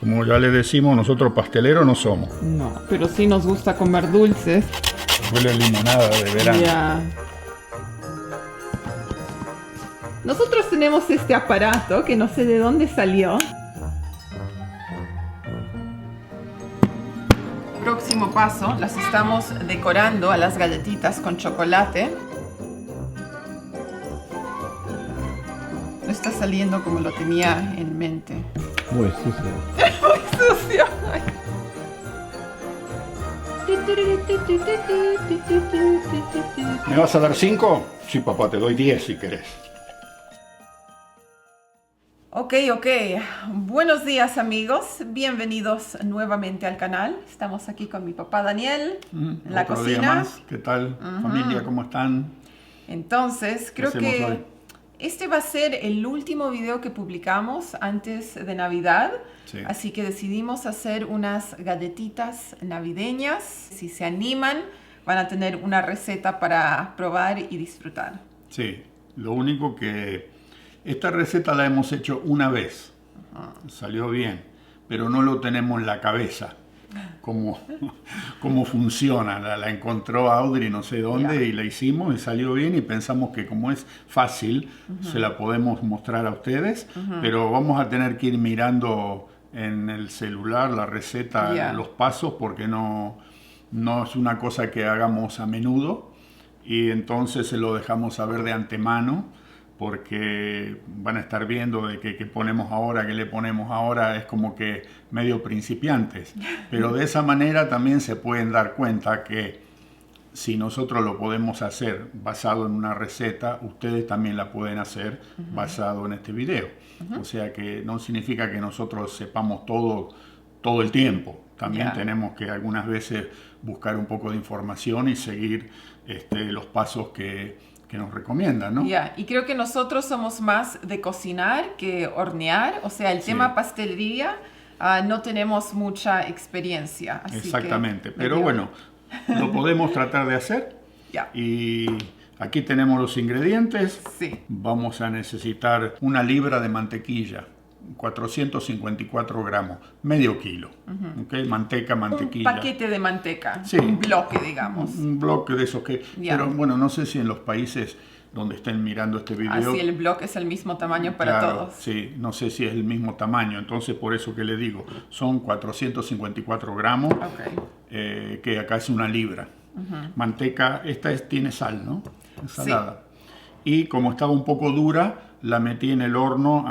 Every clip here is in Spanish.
Como ya le decimos, nosotros pasteleros no somos. No, pero sí nos gusta comer dulces. Huele a limonada de verano. Ya. Nosotros tenemos este aparato que no sé de dónde salió. Próximo paso, las estamos decorando a las galletitas con chocolate. No está saliendo como lo tenía en mente. Muy sucio. Muy sucio. ¿Me vas a dar 5? Sí, papá, te doy 10 si querés. Ok. Buenos días, amigos. Bienvenidos nuevamente al canal. Estamos aquí con mi papá Daniel en la Otro cocina. día más. ¿Qué tal, familia? ¿Cómo están? Entonces, creo hacemos que hoy? este va a ser el último video que publicamos antes de Navidad. Sí. Así que decidimos hacer unas galletitas navideñas. Si se animan, van a tener una receta para probar y disfrutar. Sí, lo único que esta receta la hemos hecho una vez. Salió bien, pero no lo tenemos en la cabeza. Cómo funciona. La encontró Audrey no sé dónde y la hicimos y salió bien y pensamos que como es fácil se la podemos mostrar a ustedes, pero vamos a tener que ir mirando en el celular la receta, los pasos, porque no es una cosa que hagamos a menudo y entonces se lo dejamos saber de antemano, porque van a estar viendo de qué ponemos ahora, qué le ponemos ahora, es como que medio principiantes. Pero de esa manera también se pueden dar cuenta que si nosotros lo podemos hacer basado en una receta, ustedes también la pueden hacer basado en este video. O sea que no significa que nosotros sepamos todo el tiempo. También tenemos que algunas veces buscar un poco de información y seguir los pasos que nos recomiendan, ¿no? Y creo que nosotros somos más de cocinar que hornear. O sea, el tema pastelería no tenemos mucha experiencia. Así exactamente, pero bueno, lo podemos tratar de hacer. Y aquí tenemos los ingredientes. Sí. Vamos a necesitar 1 libra de mantequilla, 454 gramos, medio kilo. ¿Okay? Mantequilla. Un paquete de manteca, sí. Un bloque, digamos. Un bloque de esos que... Pero bueno, no sé si en los países donde estén mirando este video... Sí, el bloque es el mismo tamaño para todos. Sí, no sé si es el mismo tamaño, entonces por eso que le digo, son 454 gramos, que acá es 1 libra. Manteca, tiene sal, ¿no? Es salada. Sí. Y como estaba un poco dura, la metí en el horno,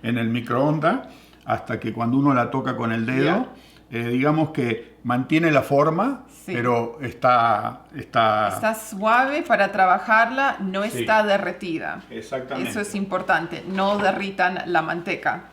en el microondas, hasta que cuando uno la toca con el dedo, digamos que mantiene la forma, pero está suave para trabajarla, no está derretida. Exactamente. Eso es importante, no derritan la manteca.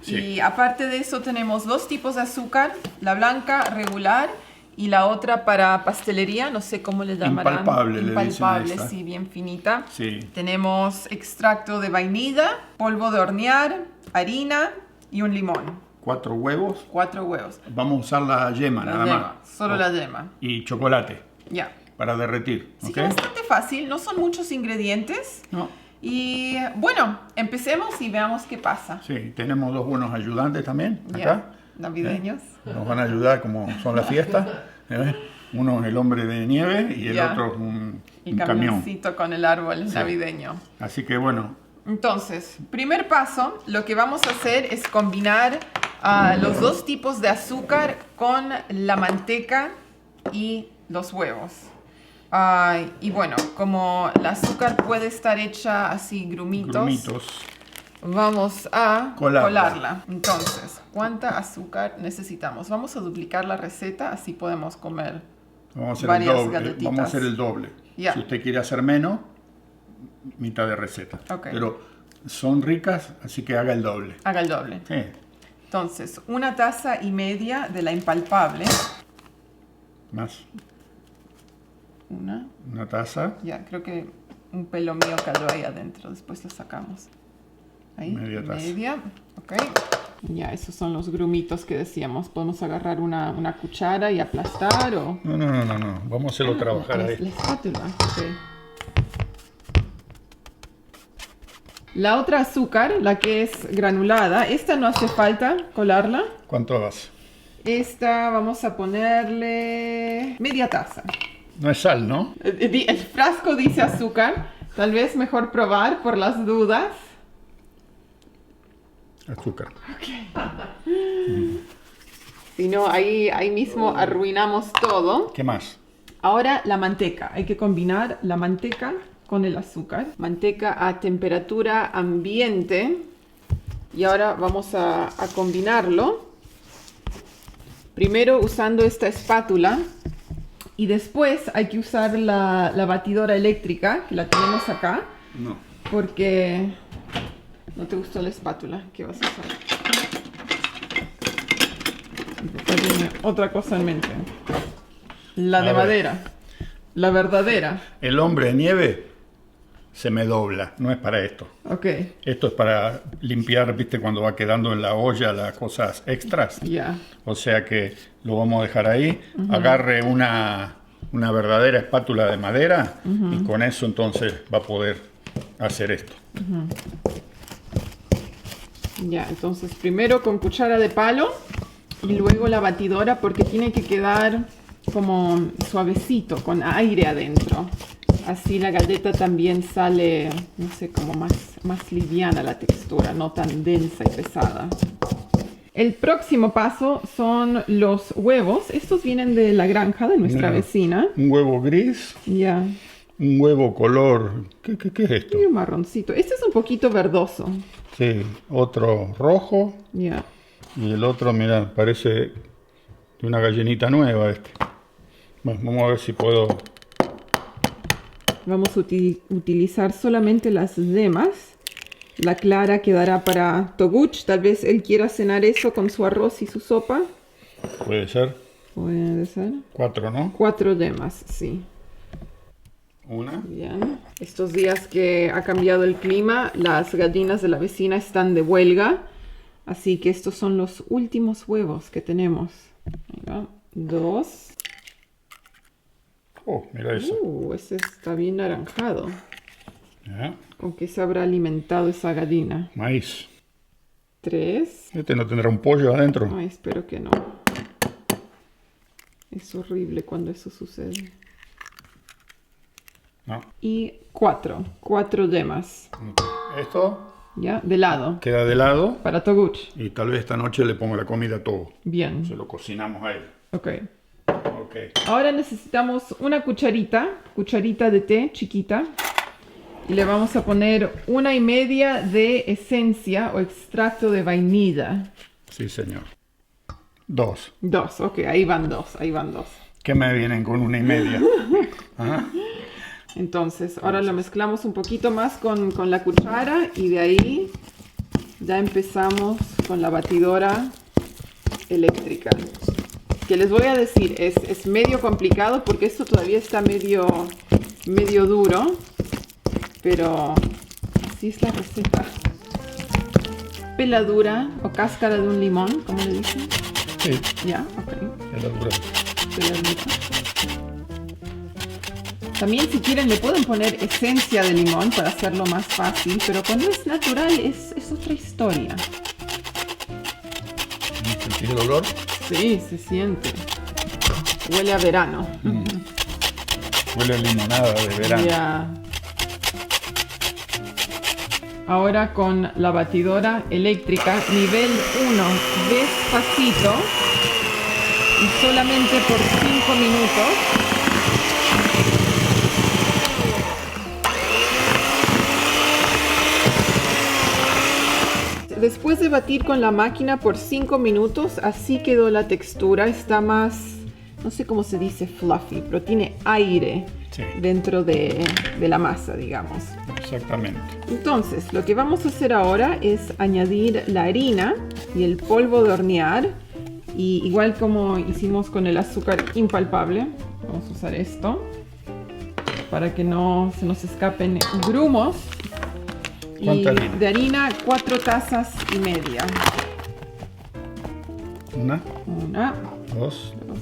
Sí. Y aparte de eso tenemos 2 tipos de azúcar, la blanca regular y la otra para pastelería, no sé cómo le llamarán. Impalpable, sí, bien finita. Sí. Tenemos extracto de vainilla, polvo de hornear, harina y un limón. 4 huevos. 4 huevos. Vamos a usar la yema, nada más. Solo la yema. Y chocolate. Para derretir. Sí, es bastante fácil, no son muchos ingredientes. No. Y bueno, empecemos y veamos qué pasa. Sí, tenemos 2 buenos ayudantes también acá. Navideños. Nos van a ayudar como son las fiestas. Uno es el hombre de nieve y el otro es un camioncito con el árbol navideño. Así que bueno. Entonces, primer paso, lo que vamos a hacer es combinar los 2 tipos de azúcar con la manteca y los huevos. Y bueno, como el azúcar puede estar hecha así grumitos. Vamos a colarla. Entonces, ¿cuánta azúcar necesitamos? Vamos a duplicar la receta, así podemos comer varias galletitas. Vamos a hacer el doble. Si usted quiere hacer menos, mitad de receta. Pero son ricas, así que haga el doble. Haga el doble. Sí. Entonces, 1,5 tazas de la impalpable. Más. Una taza. Creo que un pelo mío cayó ahí adentro, después lo sacamos. Ahí, media. Esos son los grumitos que decíamos. Podemos agarrar una cuchara y aplastar o... No. Vamos a hacerlo trabajar ahí. La espátula, La otra azúcar, la que es granulada, esta no hace falta colarla. ¿Cuánto vas? Esta vamos a ponerle media taza. No es sal, ¿no? El frasco dice azúcar, tal vez mejor probar por las dudas. Azúcar. Si no, ahí mismo arruinamos todo. ¿Qué más? Ahora la manteca. Hay que combinar la manteca con el azúcar. Manteca a temperatura ambiente. Y ahora vamos a combinarlo. Primero usando esta espátula. Y después hay que usar la batidora eléctrica, que la tenemos acá. No. Porque no te gustó la espátula. ¿Qué vas a usar? Tiene otra cosa en mente. La de madera. La verdadera. El hombre de nieve se me dobla, no es para esto. Ok. Esto es para limpiar, viste, cuando va quedando en la olla las cosas extras. Ya. O sea que lo vamos a dejar ahí. Agarre una verdadera espátula de madera y con eso entonces va a poder hacer esto. Ya, entonces primero con cuchara de palo y luego la batidora porque tiene que quedar como suavecito, con aire adentro. Así la galleta también sale, no sé, como más liviana la textura, no tan densa y pesada. El próximo paso son los huevos. Estos vienen de la granja de nuestra vecina. Un huevo gris, Ya. un huevo color... ¿Qué es esto? Y un marroncito. Este es un poquito verdoso. Sí, otro rojo Ya. y el otro, mira, parece de una gallinita nueva este. Bueno, vamos a ver si puedo... Vamos a utilizar solamente las yemas. La clara quedará para Toguch. Tal vez él quiera cenar eso con su arroz y su sopa. Puede ser. Puede ser. 4, ¿no? 4 yemas, sí. Una. Bien. Estos días que ha cambiado el clima, las gallinas de la vecina están de huelga. Así que estos son los últimos huevos que tenemos. Ahí va. 2. Oh, mira eso. Ese está bien naranjado. Ya. ¿Con qué se habrá alimentado esa gallina? Maíz. 3. Este no tendrá un pollo adentro. Ay, espero que no. Es horrible cuando eso sucede. No. Y 4. 4 yemas. Esto ¿Ya? De lado. queda de lado Para Toguch. y tal vez esta noche le pongo la comida a todo. Bien. Se lo cocinamos a él. Ok. Ok. Ahora necesitamos una cucharita de té chiquita. Y le vamos a poner 1,5 de esencia o extracto de vainilla. Sí, señor. 2. 2, ok, ahí van 2. ¿Qué me vienen con 1,5? Ajá. Entonces, ahora lo mezclamos un poquito más con la cuchara y de ahí ya empezamos con la batidora eléctrica. Que les voy a decir, es medio complicado porque esto todavía está medio duro, pero así es la receta. Peladura o cáscara de un limón, ¿cómo le dicen? Sí, Ya, ok. peladura. Peladita. También si quieren le pueden poner esencia de limón para hacerlo más fácil, pero cuando es natural es otra historia. ¿Sentís el olor? Sí, se siente. Huele a verano. Huele a limonada de verano. Ya. Ahora con la batidora eléctrica, nivel 1, despacito. Y solamente por 5 minutos. Después de batir con la máquina por 5 minutos, así quedó la textura. Está más, no sé cómo se dice fluffy, pero tiene aire dentro de la masa, digamos. Exactamente. Entonces, lo que vamos a hacer ahora es añadir la harina y el polvo de hornear. Y igual como hicimos con el azúcar impalpable, vamos a usar esto para que no se nos escapen grumos. Y harina? de harina 4 tazas y media. Una, 1, dos, 2,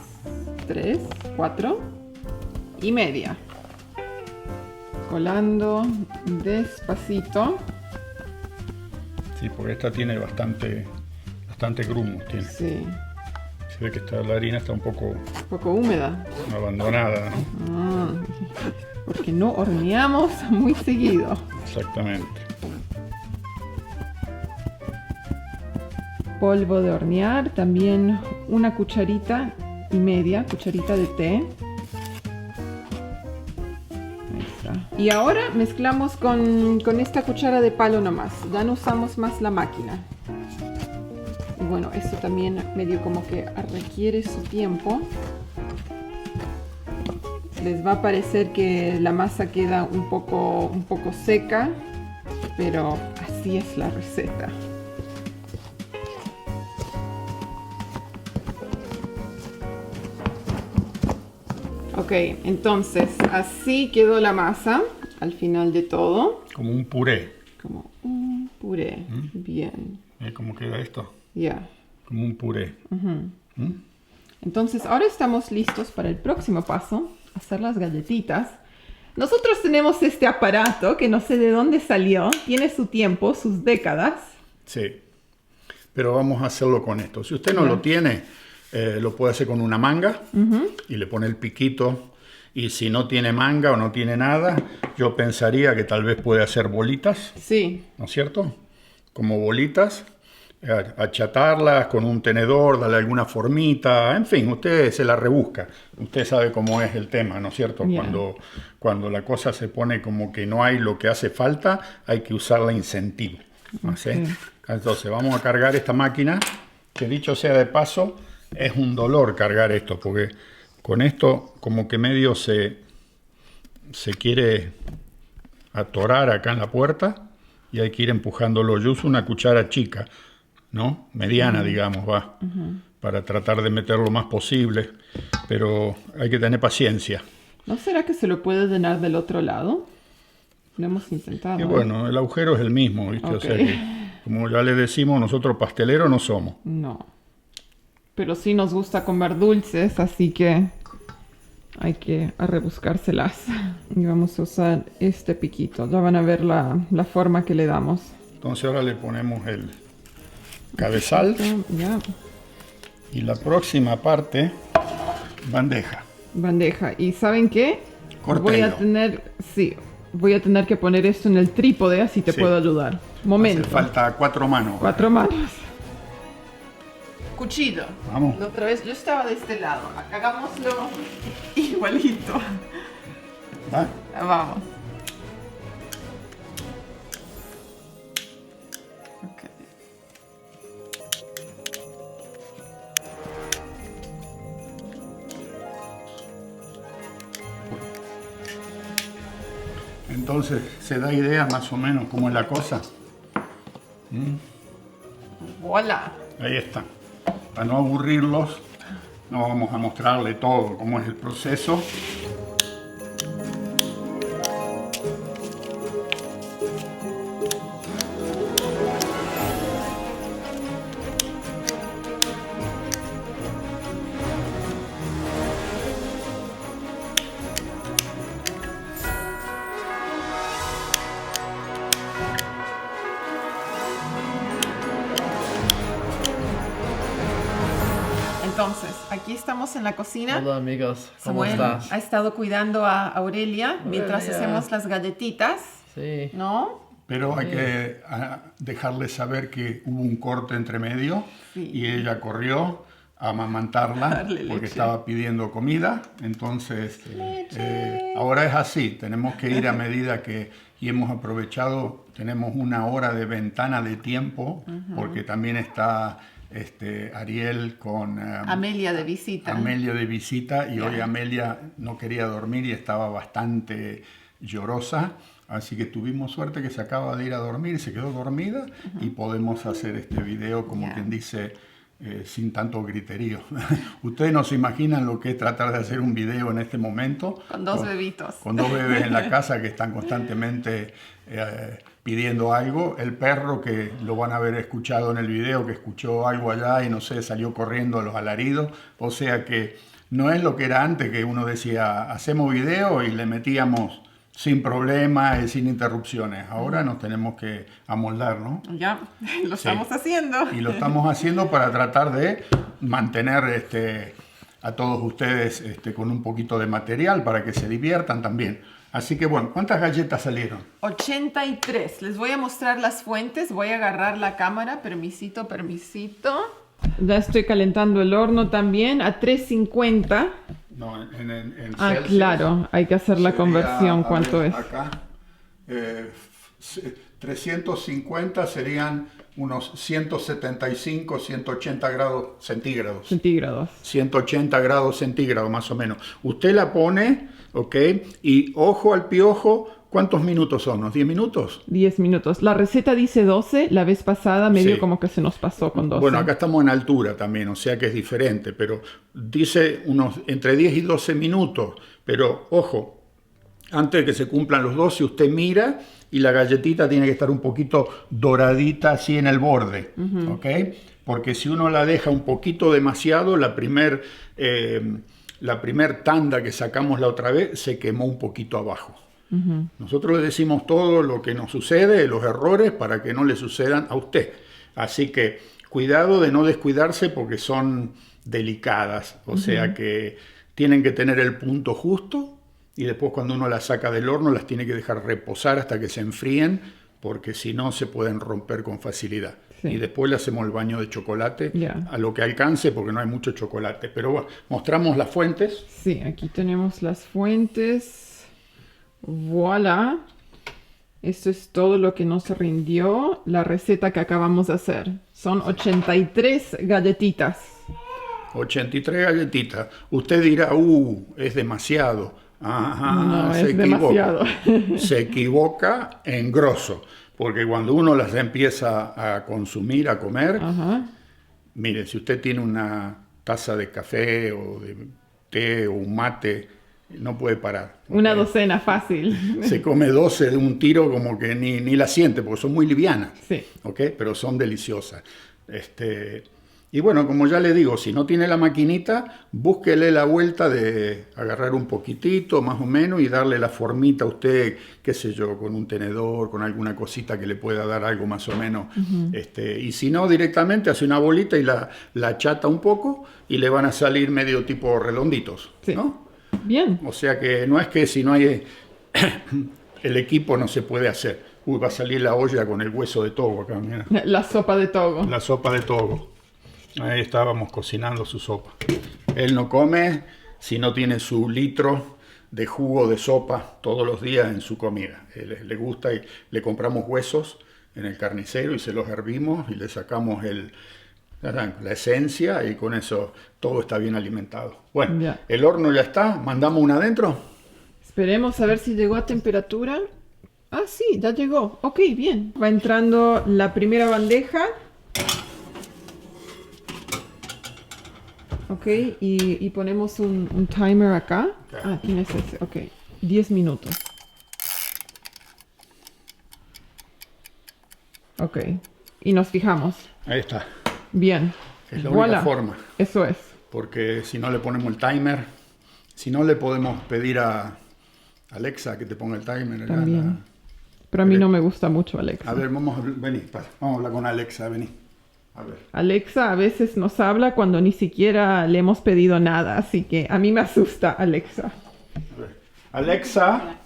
3, 4 y media. Colando despacito. Sí, porque esta tiene bastante grumos. Tiene. Sí. Se ve que la harina está un poco húmeda. abandonada, ¿no? Porque no horneamos muy seguido. Exactamente. Polvo de hornear, también una cucharita y media, cucharita de té. Ahí está. Y ahora mezclamos con esta cuchara de palo nomás. Ya no usamos más la máquina. Y bueno, esto también medio como que requiere su tiempo. Les va a parecer que la masa queda un poco seca, pero así es la receta. Ok, entonces así quedó la masa al final de todo. Como un puré. Como un puré. Bien. ¿Cómo queda esto? Ya. Como un puré. Entonces ahora estamos listos para el próximo paso, hacer las galletitas. Nosotros tenemos este aparato que no sé de dónde salió, tiene su tiempo, sus décadas. Sí, pero vamos a hacerlo con esto. Si usted no lo tiene, lo puede hacer con una manga y le pone el piquito. Y si no tiene manga o no tiene nada, yo pensaría que tal vez puede hacer bolitas. Sí. ¿No es cierto? Como bolitas. Achatarlas con un tenedor, darle alguna formita, en fin, usted se la rebusca. Usted sabe cómo es el tema, ¿no es cierto? Yeah. Cuando la cosa se pone como que no hay lo que hace falta, hay que usarla incentivo. ¿Sí? Okay. Entonces vamos a cargar esta máquina, que dicho sea de paso, es un dolor cargar esto, porque con esto como que medio se quiere atorar acá en la puerta y hay que ir empujándolo. Yo uso una cuchara chica, ¿no? Mediana, digamos, va, para tratar de meter lo más posible, pero hay que tener paciencia. ¿No será que se lo puede llenar del otro lado? Lo hemos intentado. Y bueno, el agujero es el mismo, ¿viste? Okay. O sea que, como ya le decimos, nosotros pasteleros no somos. No. Pero sí nos gusta comer dulces, así que hay que rebuscárselas. Y vamos a usar este piquito. Ya van a ver la forma que le damos. Entonces ahora le ponemos el cabezal. Ya. Y la próxima parte, bandeja. Bandeja. ¿Y saben qué? Cortelo. Voy a tener que poner esto en el trípode, así te puedo ayudar. Momento. Hace falta 4 manos. 4 manos. Cuchillo. Vamos. La otra vez yo estaba de este lado. Hagámoslo igualito. ¿Va? Vamos. Ok. Entonces, ¿se da idea más o menos cómo es la cosa? Hola. Ahí está. Para no aburrirlos, no vamos a mostrarle todo cómo es el proceso. Entonces, aquí estamos en la cocina. Hola amigos, ¿cómo Samuel estás? ha estado cuidando a Aurelia mientras Aurelia. hacemos las galletitas, Sí. ¿no? Pero hay que dejarle saber que hubo un corte entre medio Sí. y ella corrió a amamantarla Darle porque leche. estaba pidiendo comida. Entonces, ahora es así, tenemos que ir a medida que, y hemos aprovechado, tenemos una hora de ventana de tiempo, porque también está Ariel con Amelia de visita. Amelia de visita, y Ya. hoy Amelia no quería dormir y estaba bastante llorosa, así que tuvimos suerte que se acaba de ir a dormir, se quedó dormida y podemos hacer este video como Ya. quien dice sin tanto griterío. Ustedes no se imaginan lo que es tratar de hacer un video en este momento. Con 2 bebitos. Con 2 bebés en la casa que están constantemente pidiendo algo. El perro, que lo van a haber escuchado en el video, que escuchó algo allá y no sé, salió corriendo a los alaridos. O sea que no es lo que era antes, que uno decía, hacemos video y le metíamos sin problema, sin interrupciones. Ahora nos tenemos que amoldar, ¿no? Ya, lo estamos haciendo. Y lo estamos haciendo para tratar de mantener a todos ustedes con un poquito de material para que se diviertan también. Así que bueno, ¿cuántas galletas salieron? 83. Les voy a mostrar las fuentes. Voy a agarrar la cámara. Permisito. Ya estoy calentando el horno también a 350. No, en Ah, Celsius claro. Hay que hacer la sería, conversión. ¿Cuánto es? Acá, 350 serían unos 175, 180 grados centígrados. 180 grados centígrados más o menos. Usted la pone, ¿ok? Y ojo al piojo, ¿cuántos minutos son? ¿Unos 10 minutos? 10 minutos. La receta dice 12. La vez pasada medio Sí. como que se nos pasó con 12. Bueno, acá estamos en altura también, o sea que es diferente, pero dice unos entre 10 y 12 minutos. Pero ojo, antes de que se cumplan los 12, usted mira y la galletita tiene que estar un poquito doradita así en el borde, ¿ok? Porque si uno la deja un poquito demasiado, la primer tanda que sacamos la otra vez se quemó un poquito abajo. Nosotros le decimos todo lo que nos sucede, los errores, para que no le sucedan a usted. Así que cuidado de no descuidarse porque son delicadas, o sea que tienen que tener el punto justo. Y después cuando uno las saca del horno las tiene que dejar reposar hasta que se enfríen, porque si no se pueden romper con facilidad. Sí. Y después le hacemos el baño de chocolate a lo que alcance, porque no hay mucho chocolate. Pero bueno, mostramos las fuentes. Sí, aquí tenemos las fuentes. Voilà. Esto es todo lo que nos rindió la receta que acabamos de hacer. Son 83 galletitas. 83 galletitas. Usted dirá, es demasiado. Ajá, No, se es demasiado. Se equivoca en grosso, porque cuando uno las empieza a consumir, a comer, mire, si usted tiene una taza de café o de té o un mate, no puede parar. Una docena fácil. Se come 12 de un tiro como que ni la siente, porque son muy livianas, Sí. ¿okay? Pero son deliciosas. Y bueno, como ya le digo, si no tiene la maquinita, búsquele la vuelta de agarrar un poquitito, más o menos, y darle la formita a usted, qué sé yo, con un tenedor, con alguna cosita que le pueda dar algo más o menos. Y si no, directamente hace una bolita y la achata un poco y le van a salir medio tipo redonditos, Sí. ¿no? Bien. O sea que no es que si no hay el equipo no se puede hacer. Uy, va a salir la olla con el hueso de togo acá, mira. La sopa de togo. La sopa de togo. Ahí estábamos cocinando su sopa. Él no come si no tiene su litro de jugo de sopa todos los días en su comida. Le gusta y le compramos huesos en el carnicero y se los hervimos y le sacamos la esencia y con eso todo está bien alimentado. Bueno, Ya. El horno ya está. ¿Mandamos una adentro? Esperemos a ver si llegó a temperatura. Ah, sí, ya llegó. Ok, bien. Va entrando la primera bandeja. Ok, y ponemos un timer acá. Ok. Ah, tienes ese. Ok, 10 minutos. Ok, y nos fijamos. Ahí está. Bien. Es la única Voilà. forma. Eso es. Porque si no le ponemos el timer, si no le podemos pedir a Alexa que te ponga el timer. También. Pero a mí no me gusta mucho Alexa. A ver, vamos a hablar con Alexa, vení. A ver. Alexa a veces nos habla cuando ni siquiera le hemos pedido nada, así que a mí me asusta Alexa. A ver. Alexa,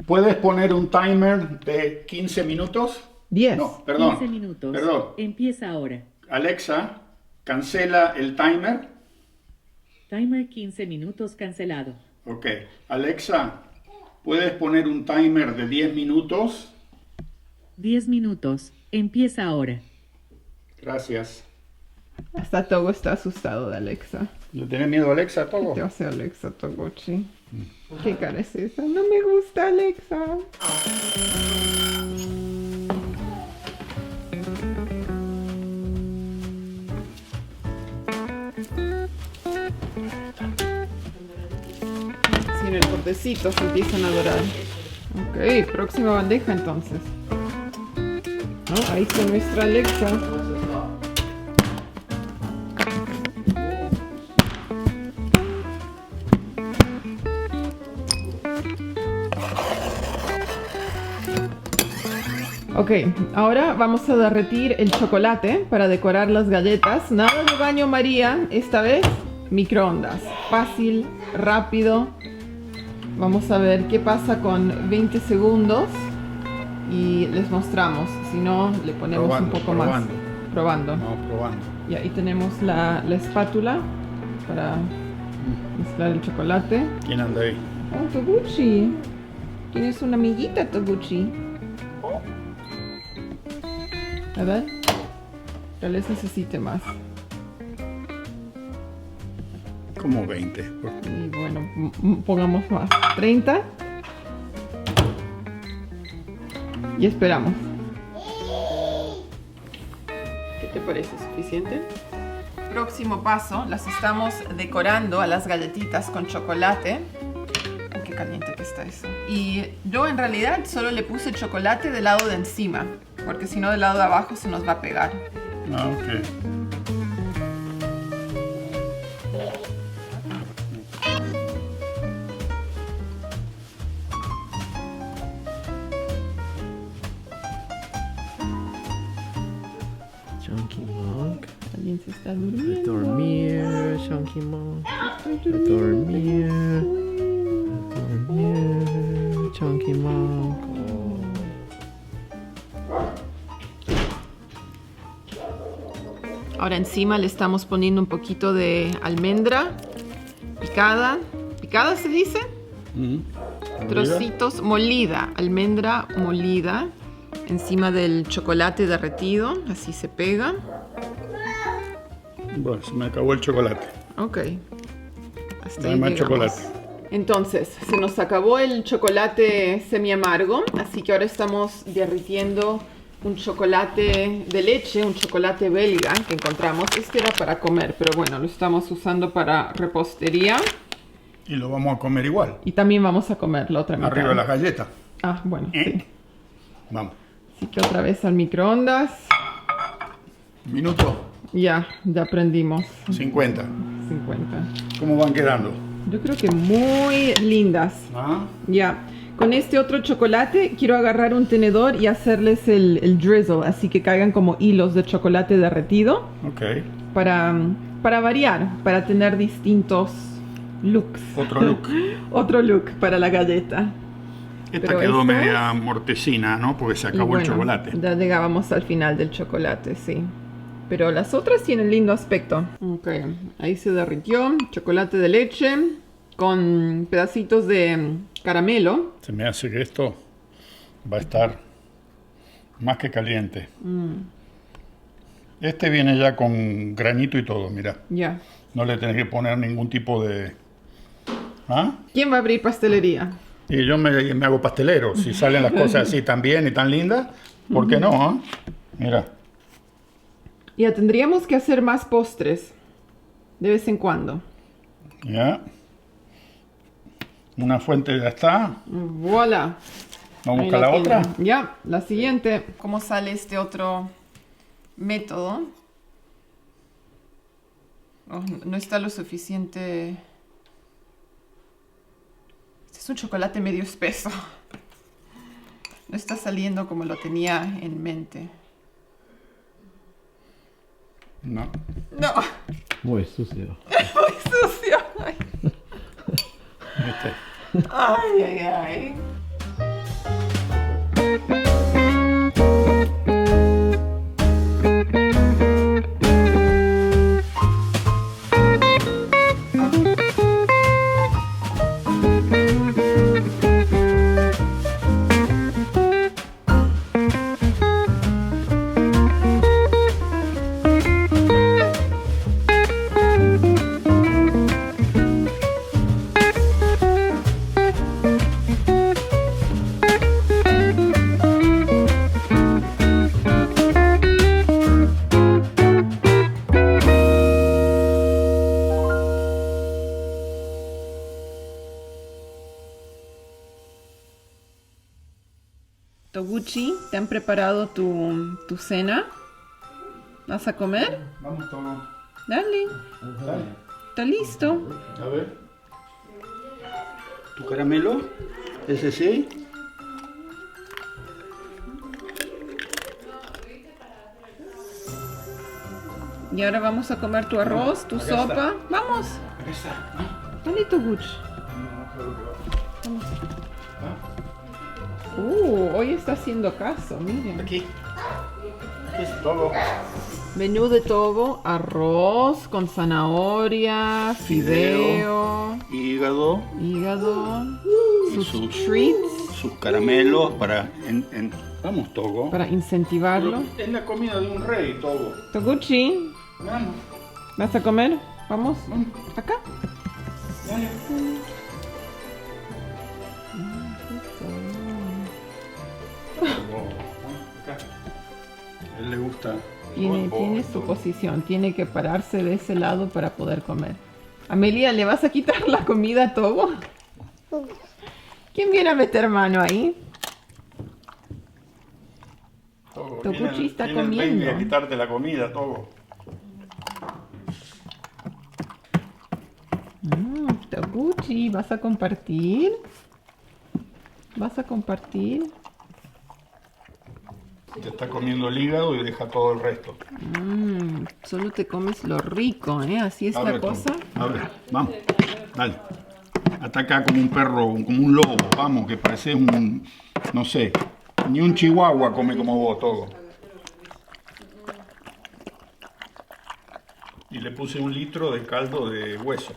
¿puedes poner un timer de 15 minutos? 10. No, perdón. 15 minutos. Perdón. Empieza ahora. Alexa, cancela el timer. Timer 15 minutos cancelado. Ok. Alexa, ¿puedes poner un timer de 10 minutos? 10 minutos. Empieza ahora. Gracias. Hasta Togo está asustado de Alexa. ¿Le tenés miedo a Alexa, Togo? ¿Qué hace Alexa, Togochi? ¿Qué cara es esa? No me gusta Alexa. Sí, en el bordecito se empiezan a dorar. Ok, próxima bandeja entonces. Oh, ahí está nuestra Alexa. Ok, ahora vamos a derretir el chocolate para decorar las galletas. Nada de baño María, esta vez microondas. Fácil, rápido. Vamos a ver qué pasa con 20 segundos y les mostramos. Si no, le ponemos un poco más. Probando. Vamos probando. Y ahí tenemos la espátula para mezclar el chocolate. ¿Quién anda ahí? Oh, Toguchi. Tienes una amiguita, Toguchi. A ver. Tal vez necesite más. Como 20. Y bueno, pongamos más. 30. Y esperamos. ¿Qué te parece? ¿Suficiente? Próximo paso, las estamos decorando a las galletitas con chocolate. Oh, qué caliente que está eso. Y yo en realidad solo le puse chocolate del lado de encima, porque si no del lado de abajo se nos va a pegar. Ah, ok. Chunky Monk. Alguien se está A durmiendo. dormir, Chunky Monk. A dormir. A dormir, Chunky Monk. Ahora encima le estamos poniendo un poquito de almendra picada. ¿Picada se dice? Trocitos, molida, almendra molida encima del chocolate derretido, así se pega. Bueno, se me acabó el chocolate. Ok. Hasta No ahí hay más llegamos. chocolate. Entonces, se nos acabó el chocolate semi amargo, así que ahora estamos derritiendo un chocolate de leche, un chocolate belga que encontramos. Este era para comer, pero bueno, lo estamos usando para repostería. Y lo vamos a comer igual. Y también vamos a comer la otra mitad. Arriba de las galletas. Ah, bueno, sí. Vamos. Así que otra vez al microondas. Minuto Ya aprendimos. 50. 50. ¿Cómo van quedando? Yo creo que muy lindas. ¿Ah? Ya. Con este otro chocolate quiero agarrar un tenedor y hacerles el drizzle, así que caigan como hilos de chocolate derretido Ok. para variar, para tener distintos looks. Otro look. Otro look para la galleta. Esta Pero quedó esta- media mortecina, ¿no? Porque se Y acabó el bueno, chocolate. Ya llegábamos al final del chocolate, sí. Pero las otras tienen lindo aspecto. Ok, ahí se derritió chocolate de leche con pedacitos de caramelo. Se me hace que esto va a estar más que caliente. Este viene ya con granito y todo, mira. Ya. No le tenés que poner ningún tipo de... ¿Ah? ¿Quién va a abrir pastelería? Y yo me hago pastelero. Si salen las cosas así tan bien y tan lindas, ¿por qué no? Ah? Mira. Ya tendríamos que hacer más postres de vez en cuando. Ya. Una fuente ya está. Voilà. Vamos a Ahí buscar la la otra. tienen. Ya, la siguiente. ¿Cómo sale este otro método? Oh, no está lo suficiente. Este es un chocolate medio espeso. No está saliendo como lo tenía en mente. No. No, Muy sucio. muy sucio. Ay, ¿Viste? ay, ay. Toguchi, ¿te han preparado tu cena? ¿Vas a comer? Vamos todos. Dale, Dale. está listo. A ver. ¿Tu caramelo? ¿Ese sí? Y ahora vamos a comer tu arroz, tu sopa. Vamos. Acá está. Dale, Toguchi. Hoy está haciendo caso, miren. Aquí. Es todo. Menú de Togo, arroz con zanahoria, fideo, Hígado. hígado, Y sus sus- treats Sus caramelos para... Vamos, Togo. para incentivarlo. Es la comida de un rey, Togo. Toguchi, Vamos. ¿vas a comer? Vamos, acá. Dale. Acá. A él le gusta. Tiene su posición, tiene que pararse de ese lado para poder comer. Amelia, ¿le vas a quitar la comida a Togo? ¿Quién viene a meter mano ahí? Togo, Toguchi está viene el comiendo. baby a quitarte la comida, Togo. Toguchi, ¿vas a compartir? ¿Vas a compartir? Te está comiendo el hígado y deja todo el resto. Solo te comes lo rico, ¿eh? Así es Abre, la Togo. cosa. Abre, vamos. Dale. Ataca como un perro, como un lobo. Vamos, que parece un... No sé. Ni un chihuahua come como vos, Togo. Y le puse 1 litro de caldo de hueso.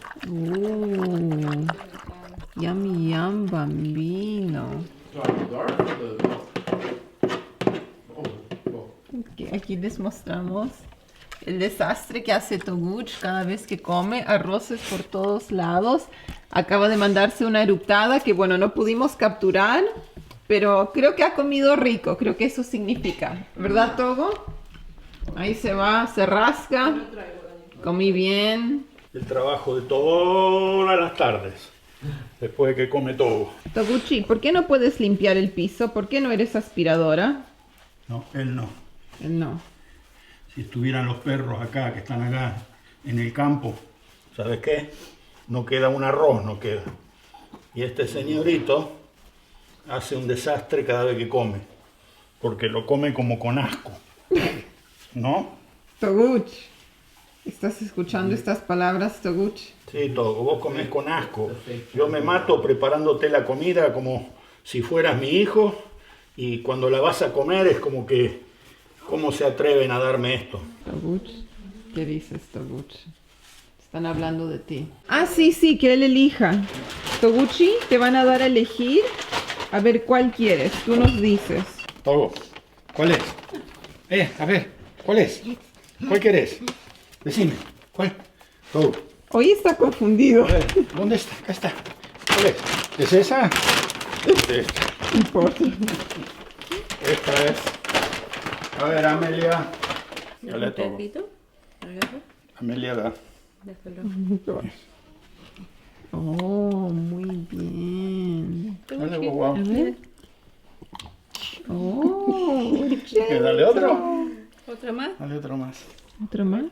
Yummy, yum, bambino. Aquí les mostramos el desastre que hace Toguchi cada vez que come, arroces por todos lados. Acaba de mandarse una eructada que, bueno, no pudimos capturar, pero creo que ha comido rico, creo que eso significa, ¿verdad, Togo? Ahí se va, se rasca, comí bien. El trabajo de todas las tardes, después de que come Togo. Toguchi, ¿por qué no puedes limpiar el piso? ¿Por qué no eres aspiradora? No, él no. No. Si estuvieran los perros acá, que están acá en el campo, ¿sabes qué? No queda un arroz, no queda. Y este señorito hace un desastre cada vez que come, porque lo come como con asco, ¿no? Toguchi, ¿estás escuchando estas palabras, Toguchi? Sí, Togo, vos comés con asco. Yo me mato preparándote la comida como si fueras mi hijo, y cuando la vas a comer es como que, ¿cómo se atreven a darme esto? Toguchi, ¿qué dices, Toguchi? Están hablando de ti. Ah, sí, que él elija. Toguchi, te van a dar a elegir. A ver, ¿cuál quieres? Tú nos dices. Togo, ¿cuál es? A ver, ¿cuál es? ¿Cuál querés? Decime, ¿cuál? Togo, Hoy está confundido. a ver, ¿dónde está? Acá está. ¿Cuál es? ¿Es esa? Es esta. No importa. Esta es. A ver, Amelia. Dale a Togo. Amelia da. Oh, muy bien. Dale, guau. A ver. Oh, ¿Qué, dale otro. ¿Otra más? Dale otro más. ¿Otro más?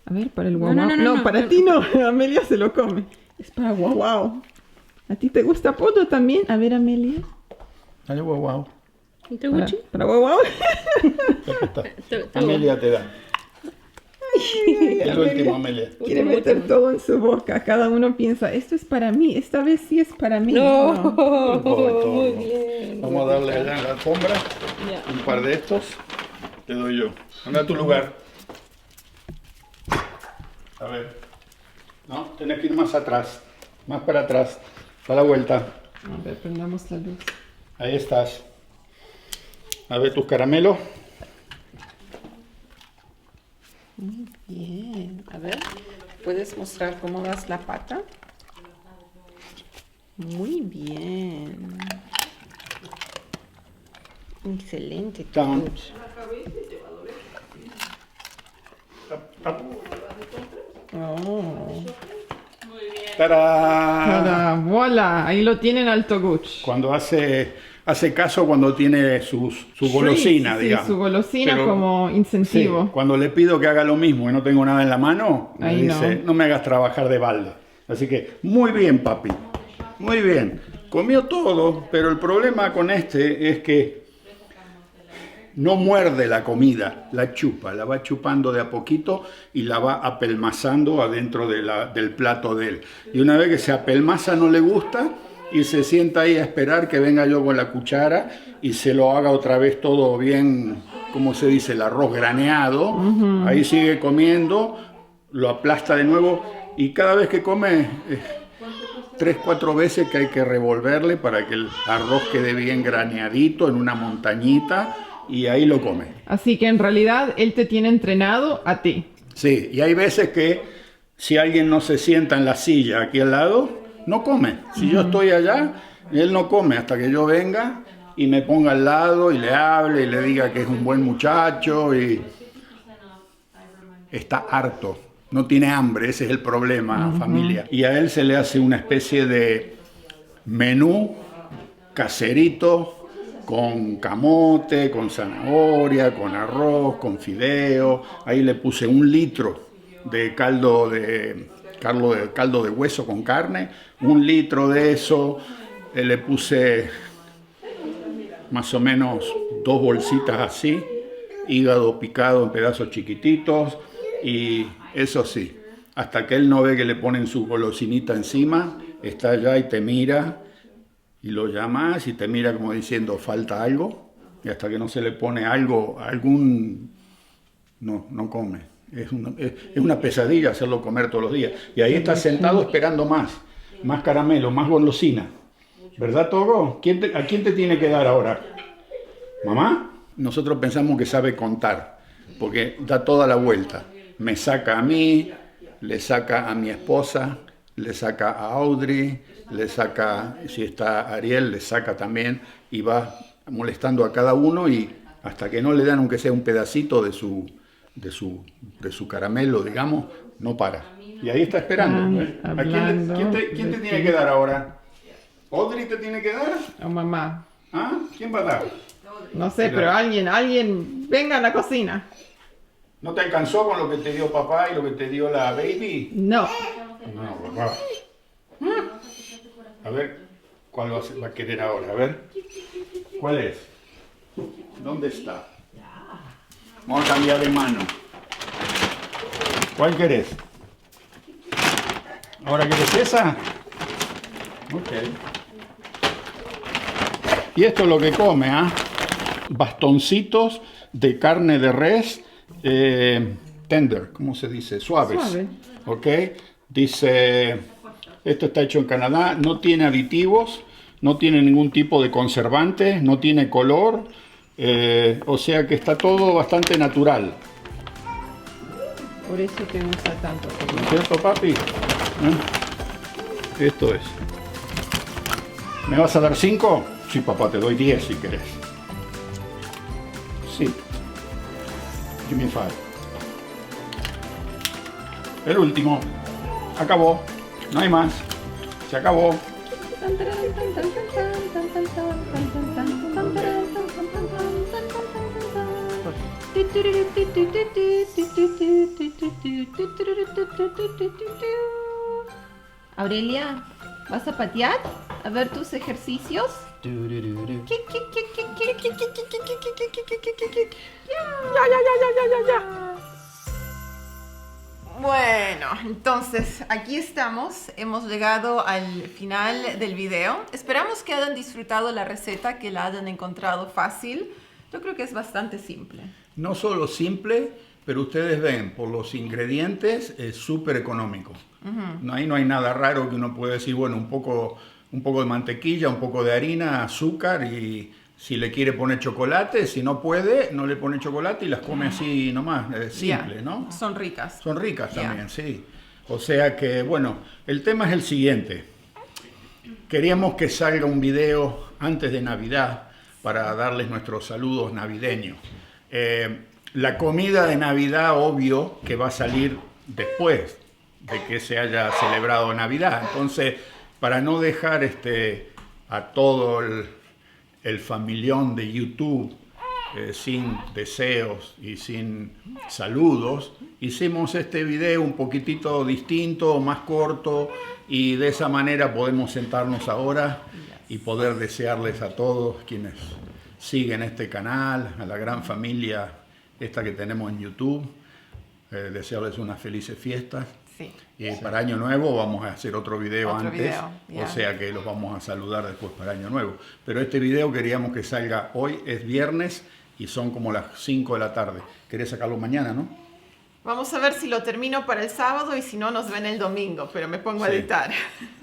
A ver, para el guau No, guau. no, no, No, no, para no. ti no. Amelia se lo come. Es para guau guau. ¿A ti te gusta Poto también? A ver, Amelia. Dale, guau, guau. ¿Toguchi? Para guau guau. Acá está. Amelia te da. El último, Amelia. Quiere meter todo en su boca. Cada uno piensa, esto es para mí. Esta vez sí es para mí. No, Todo. muy bien. Vamos a darle allá en la alfombra Ya. un par de estos. Te doy yo. Anda a tu lugar. A ver. No, tenés que ir más atrás. Más para atrás. Da la vuelta. A ver, prendamos la luz. Ahí estás. A ver tus caramelos. Bien. A ver, ¿puedes mostrar cómo das la pata? Muy bien. Excelente. Down. Toguchi. Oh. ¡Tarán! Tada, voilà, ahí lo tienen al Toguchi. Cuando hace caso cuando tiene su golosina, Sí, digamos. su golosina Pero- como Sí, incentivo. cuando le pido que haga lo mismo y no tengo nada en la mano, me Ahí dice, no. no me hagas trabajar de balde. Así que, muy bien, papi. Muy bien. Comió todo, pero el problema con este es que no muerde la comida, la chupa, la va chupando de a poquito y la va apelmazando adentro del plato de él. Y una vez que se apelmaza no le gusta y se sienta ahí a esperar que venga yo con la cuchara y se lo haga otra vez todo bien, como se dice, el arroz graneado. Ahí sigue comiendo, lo aplasta de nuevo y cada vez que come 3-4 veces que hay que revolverle para que el arroz quede bien graneadito en una montañita y ahí lo come. Así que en realidad él te tiene entrenado a ti. Sí, y hay veces que si alguien no se sienta en la silla aquí al lado, no come. Si yo estoy allá, él no come hasta que yo venga y me ponga al lado y le hable y le diga que es un buen muchacho y está harto. No tiene hambre, ese es el problema, familia. Y a él se le hace una especie de menú caserito con camote, con zanahoria, con arroz, con fideo. Ahí le puse 1 litro de caldo de hueso con carne, 1 litro de eso. Le puse más o menos 2 bolsitas así, hígado picado en pedazos chiquititos y eso sí, hasta que él no ve que le ponen su golosinita encima, está allá y te mira y lo llamas y te mira como diciendo falta algo y hasta que no se le pone no come. Es una pesadilla hacerlo comer todos los días y ahí está sentado esperando más caramelo, más golosina. ¿Verdad, Togo? ¿A quién te tiene que dar ahora? ¿Mamá? Nosotros pensamos que sabe contar porque da toda la vuelta. Me saca a mí, le saca a mi esposa, le saca a Audrey, le saca, si está Ariel, le saca también y va molestando a cada uno y hasta que no le dan aunque sea un pedacito de su caramelo, digamos, no para. Y ahí está esperando. ¿Quién te tiene que dar ahora? ¿Audrey te tiene que dar? O mamá. ¿Ah? ¿Quién va a dar? No sé, pero alguien, venga a la cocina. ¿No te alcanzó con lo que te dio papá y lo que te dio la baby? No. No, papá. A ver, ¿cuál va a querer ahora? A ver. ¿Cuál es? ¿Dónde está? Vamos a cambiar de mano. ¿Cuál querés? ¿Ahora querés esa? Ok. Y esto es lo que come, ¿ah? Bastoncitos de carne de res tender, ¿cómo se dice? Suaves. Suave. ¿Ok? Dice, esto está hecho en Canadá, no tiene aditivos, no tiene ningún tipo de conservante, no tiene color, o sea que está todo bastante natural. Por eso te gusta tanto. ¿No es cierto, papi? Esto es. ¿Me vas a dar 5? Sí, papá, te doy 10 si querés. Sí. Give me 5. El último. Acabó. No hay más. Se acabó. Aurelia, ¿vas a patear? A ver tus ejercicios. Bueno, entonces aquí estamos, hemos llegado al final del video. Esperamos que hayan disfrutado la receta, que la hayan encontrado fácil. Yo creo que es bastante simple. No solo simple, pero ustedes ven, por los ingredientes es súper económico. Ahí no hay nada raro que uno puede decir, bueno, un poco de mantequilla, un poco de harina, azúcar y si le quiere poner chocolate, si no puede, no le pone chocolate y las come así nomás, simple, ¿no? Son ricas. Son ricas también, sí. O sea que, bueno, el tema es el siguiente. Queríamos que salga un video antes de Navidad para darles nuestros saludos navideños. La comida de Navidad, obvio, que va a salir después de que se haya celebrado Navidad. Entonces, para no dejar a todo el familión de YouTube sin deseos y sin saludos, hicimos este video un poquitito distinto, más corto, y de esa manera podemos sentarnos ahora y poder desearles a todos quienes siguen este canal, a la gran familia esta que tenemos en YouTube. Desearles unas felices fiestas. Sí. Y para Año Nuevo vamos a hacer otro video Otro antes, video, ya. o sea que los vamos a saludar después para Año Nuevo. Pero este video queríamos que salga hoy, es viernes y son como las 5 de la tarde. ¿Querés sacarlo mañana, no? Vamos a ver si lo termino para el sábado y si no nos ven el domingo, pero me pongo a Sí. editar.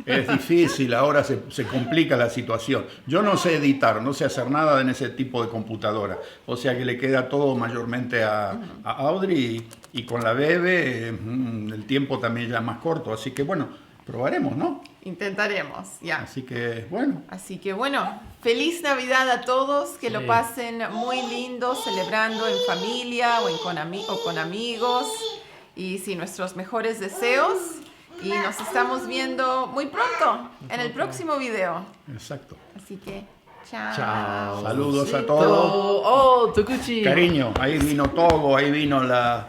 Es difícil, ahora se complica la situación. Yo no sé editar, no sé hacer nada en ese tipo de computadora. O sea que le queda todo mayormente a Audrey y con la bebé el tiempo también ya es más corto. Así que bueno, probaremos, ¿no? Intentaremos, ya. Así que bueno, Así que bueno, feliz Navidad a todos, que lo pasen muy lindo celebrando en familia o con amigos. Y sí, nuestros mejores deseos. Y nos estamos viendo muy pronto en el próximo video. exacto. Así que, chao. Chao. Saludos a todos. Oh, Tokuchi. Cariño, ahí vino todo, ahí vino la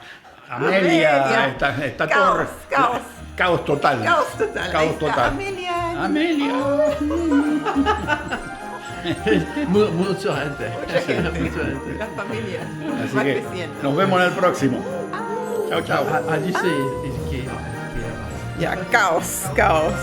Amelia, Amelia. está Caos, todo. caos. Caos total. Caos total. Ahí Caos está total. Amelia. Amelia. Mucha gente. Mucha gente. Mucha gente. La familia Así va que creciendo. nos vemos en el próximo. Chao, chao. How do you say it's chaos? Ya, caos, caos.